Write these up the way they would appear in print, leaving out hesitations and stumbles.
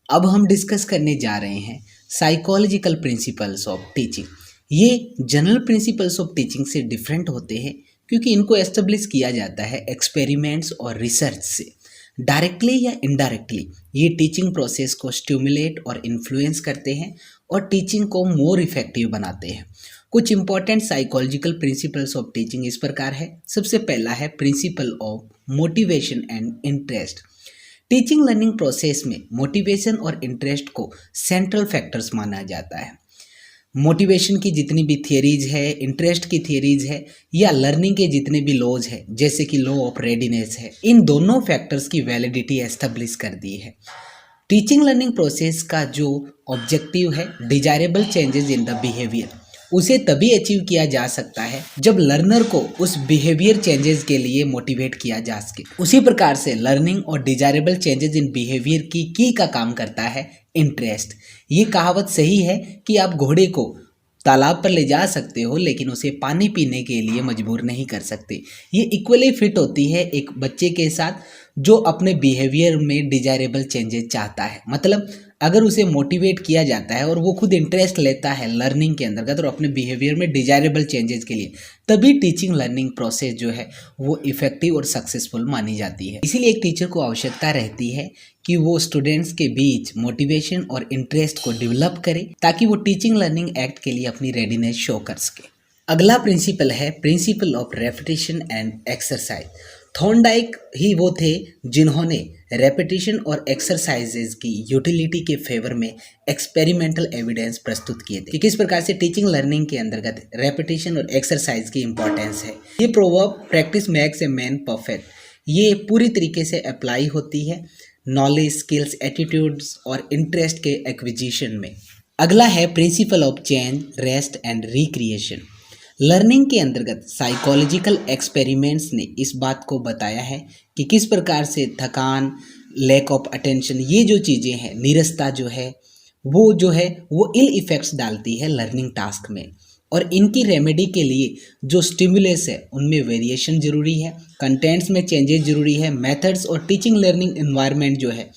अब हम डिस्कस करने जा रहे हैं साइकोलॉजिकल प्रिंसिपल्स ऑफ टीचिंग। ये जनरल प्रिंसिपल्स ऑफ टीचिंग से डिफरेंट होते हैं क्योंकि इनको एस्टेब्लिश किया जाता है एक्सपेरिमेंट्स और रिसर्च से। डायरेक्टली या इनडायरेक्टली ये टीचिंग प्रोसेस को स्टिमुलेट और इन्फ्लुएंस करते हैं और टीचिंग को मोर इफेक्टिव बनाते हैं। कुछ important psychological principles of teaching इस प्रकार है। सबसे पहला है principle of motivation and interest. Teaching learning process में मोटिवेशन और इंटरेस्ट को सेंट्रल फैक्टर्स माना जाता है। मोटिवेशन की जितनी भी थियरीज है, इंटरेस्ट की थियरीज है या लर्निंग के जितने भी लॉज है जैसे कि लॉ ऑफ रेडीनेस है, इन दोनों फैक्टर्स की वैलिडिटी एस्टेब्लिश कर दी है। टीचिंग लर्निंग प्रोसेस का जो ऑब्जेक्टिव है desirable changes in the behaviour, उसे तभी अचीव किया जा सकता है जब लर्नर को उस बिहेवियर चेंजेस के लिए मोटिवेट किया जा सके। उसी प्रकार से लर्निंग और डिजायरेबल चेंजेस इन बिहेवियर की का काम करता है इंटरेस्ट। ये कहावत सही है कि आप घोड़े को तालाब पर ले जा सकते हो लेकिन उसे पानी पीने के लिए मजबूर नहीं कर सकते। ये इक्वली फिट होती है एक बच्चे के साथ जो अपने बिहेवियर में डिजायरेबल चेंजेस चाहता है। मतलब अगर उसे मोटिवेट किया जाता है और वो खुद इंटरेस्ट लेता है लर्निंग के अंतर्गत और अपने बिहेवियर में डिजायरेबल चेंजेस के लिए, तभी टीचिंग लर्निंग प्रोसेस जो है वो इफेक्टिव और सक्सेसफुल मानी जाती है। इसीलिए एक टीचर को आवश्यकता रहती है कि वो स्टूडेंट्स के बीच मोटिवेशन और इंटरेस्ट को डेवलप करे ताकि वो टीचिंग लर्निंग एक्ट के लिए अपनी रेडीनेस शो कर सके। अगला प्रिंसिपल है principle of repetition and exercise. Thorndike ही वो थे जिन्होंने रेपिटेशन और एक्सरसाइजेज की यूटिलिटी के फेवर में एक्सपेरिमेंटल एविडेंस प्रस्तुत किए थे कि किस प्रकार से टीचिंग लर्निंग के अंतर्गत रेपिटेशन और एक्सरसाइज की इंपॉर्टेंस है। ये proverb practice makes a man perfect, ये पूरी तरीके से अप्लाई होती है नॉलेज, स्किल्स, एटीट्यूड्स और इंटरेस्ट के एक्विजिशन में। अगला है principle of change, rest and recreation. Learning के अंतर्गत साइकोलॉजिकल एक्सपेरिमेंट्स ने इस बात को बताया है कि किस प्रकार से थकान, लैक ऑफ अटेंशन, ये जो चीज़ें हैं, नीरसता जो है वो इल इफ़ेक्ट्स डालती है लर्निंग टास्क में। और इनकी रेमेडी के लिए जो स्टिमुलस है उनमें वेरिएशन ज़रूरी है, कंटेंट्स में चेंजेस ज़रूरी है, मेथड्स और टीचिंग लर्निंग एनवायरनमेंट जो है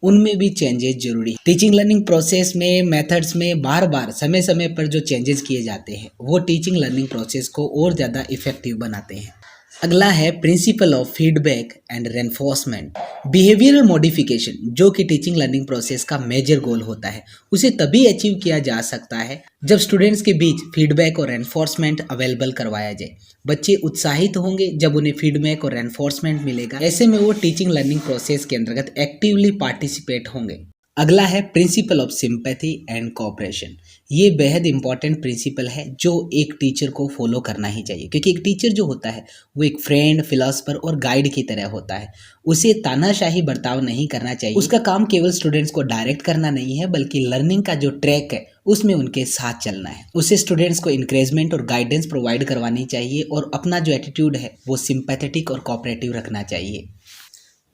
उनमें भी चेंजेस जरूरी है। टीचिंग लर्निंग प्रोसेस में, मेथड्स में बार बार समय समय पर जो चेंजेस किए जाते हैं वो टीचिंग लर्निंग प्रोसेस को और ज़्यादा इफेक्टिव बनाते हैं। अगला है principle of feedback and reinforcement. Behavioural modification जो कि टीचिंग लर्निंग प्रोसेस का मेजर गोल होता है, उसे तभी अचीव किया जा सकता है जब स्टूडेंट्स के बीच फीडबैक और रेनफोर्समेंट अवेलेबल करवाया जाए। बच्चे उत्साहित होंगे जब उन्हें फीडबैक और रेनफोर्समेंट मिलेगा, ऐसे में वो टीचिंग लर्निंग प्रोसेस के अंतर्गत एक्टिवली पार्टिसिपेट होंगे। अगला है principle of sympathy and cooperation. ये बेहद इंपॉर्टेंट प्रिंसिपल है जो एक टीचर को फॉलो करना ही चाहिए, क्योंकि एक टीचर जो होता है वो एक फ्रेंड, फिलोसफर और गाइड की तरह होता है। उसे तानाशाही बर्ताव नहीं करना चाहिए। उसका काम केवल स्टूडेंट्स को डायरेक्ट करना नहीं है बल्कि लर्निंग का जो ट्रैक है उसमें उनके साथ चलना है। उसे स्टूडेंट्स को इंकरेजमेंट और गाइडेंस प्रोवाइड करवानी चाहिए और अपना जो एटीट्यूड है वो सिंपैथेटिक और कोऑपरेटिव रखना चाहिए।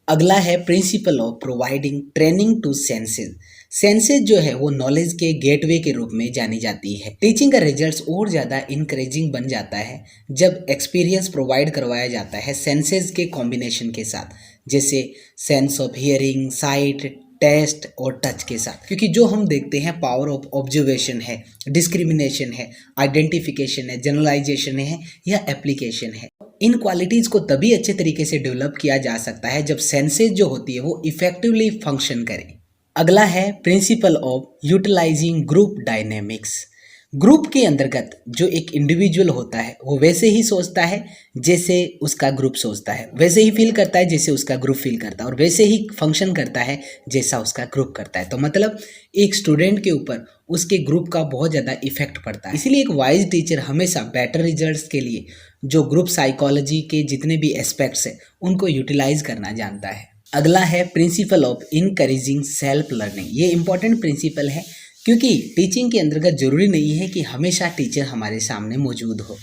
अगला है principle of providing training to senses. Senses जो है वो नॉलेज के गेटवे के रूप में जानी जाती है। टीचिंग का रिजल्ट्स और ज़्यादा इनकरेजिंग बन जाता है जब एक्सपीरियंस प्रोवाइड करवाया जाता है सेंसेस के कॉम्बिनेशन के साथ, जैसे sense of hearing, sight, taste और टच के साथ। क्योंकि जो हम देखते हैं पावर ऑफ ऑब्जर्वेशन है, डिस्क्रिमिनेशन है, आइडेंटिफिकेशन है, जनरलाइजेशन है या एप्लीकेशन है। इन क्वालिटीज़ को तभी अच्छे तरीके से डेवलप किया जा सकता है जब सेंसेस जो होती है वो इफेक्टिवली फंक्शन करें। अगला है principle of utilising group dynamics. Group के अंतर्गत जो एक इंडिविजुअल होता है वो वैसे ही सोचता है जैसे उसका ग्रुप सोचता है, वैसे ही फील करता है जैसे उसका ग्रुप फील करता है और वैसे ही फंक्शन करता है जैसा उसका ग्रुप करता है। तो मतलब एक स्टूडेंट के ऊपर उसके ग्रुप का बहुत ज़्यादा इफेक्ट पड़ता है। इसीलिए एक वाइज टीचर हमेशा बेटर रिजल्ट्स के लिए जो ग्रुप साइकोलॉजी के जितने भी एस्पेक्ट्स हैं उनको यूटिलाइज करना जानता है। अगला है principle of encouraging self learning. ये इंपॉर्टेंट प्रिंसिपल है क्योंकि टीचिंग के अंतर्गत जरूरी नहीं है कि हमेशा टीचर हमारे सामने मौजूद हो।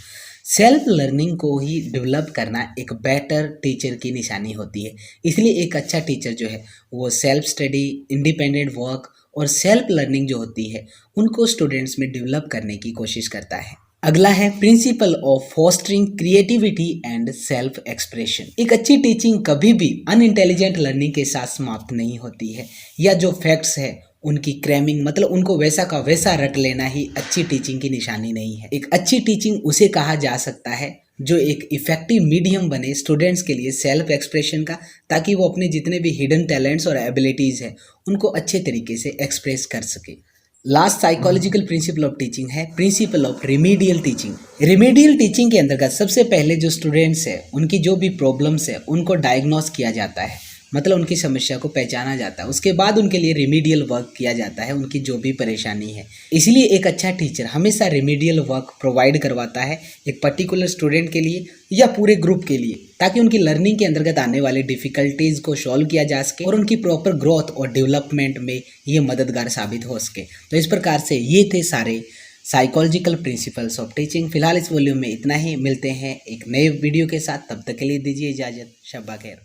सेल्फ लर्निंग को ही डेवलप करना एक बेटर टीचर की निशानी होती है। इसलिए एक अच्छा टीचर जो है वो सेल्फ स्टडी, इंडिपेंडेंट वर्क और सेल्फ लर्निंग जो होती है उनको स्टूडेंट्स में डेवलप करने की कोशिश करता है। अगला है principle of fostering creativity and self expression. एक अच्छी टीचिंग कभी भी अनइंटेलिजेंट लर्निंग के साथ समाप्त नहीं होती है, या जो फैक्ट्स है उनकी क्रैमिंग मतलब उनको वैसा का वैसा रट लेना ही अच्छी टीचिंग की निशानी नहीं है। एक अच्छी टीचिंग उसे कहा जा सकता है जो एक इफेक्टिव मीडियम बने स्टूडेंट्स के लिए सेल्फ एक्सप्रेशन का, ताकि वो अपने जितने भी हिडन टैलेंट्स और एबिलिटीज़ हैं उनको अच्छे तरीके से एक्सप्रेस कर सके। Last psychological principle of teaching है principle of remedial teaching. Remedial teaching के अंतर्गत सबसे पहले जो स्टूडेंट्स हैं उनकी जो भी प्रॉब्लम्स है उनको डायग्नोस किया जाता है, मतलब उनकी समस्या को पहचाना जाता है। उसके बाद उनके लिए रिमीडियल वर्क किया जाता है, उनकी जो भी परेशानी है। इसलिए एक अच्छा टीचर हमेशा रिमीडियल वर्क प्रोवाइड करवाता है एक पर्टिकुलर स्टूडेंट के लिए या पूरे ग्रुप के लिए, ताकि उनकी लर्निंग के अंतर्गत आने वाले डिफ़िकल्टीज़ को सॉल्व किया जा सके और उनकी प्रॉपर ग्रोथ और डेवलपमेंट में ये मददगार साबित हो सके। तो इस प्रकार से ये थे सारे साइकोलॉजिकल प्रिंसिपल्स ऑफ टीचिंग। फिलहाल इस वॉल्यूम में इतना ही, मिलते हैं एक नए वीडियो के साथ, तब तक के लिए दीजिए इजाज़त। शब्बा खैर।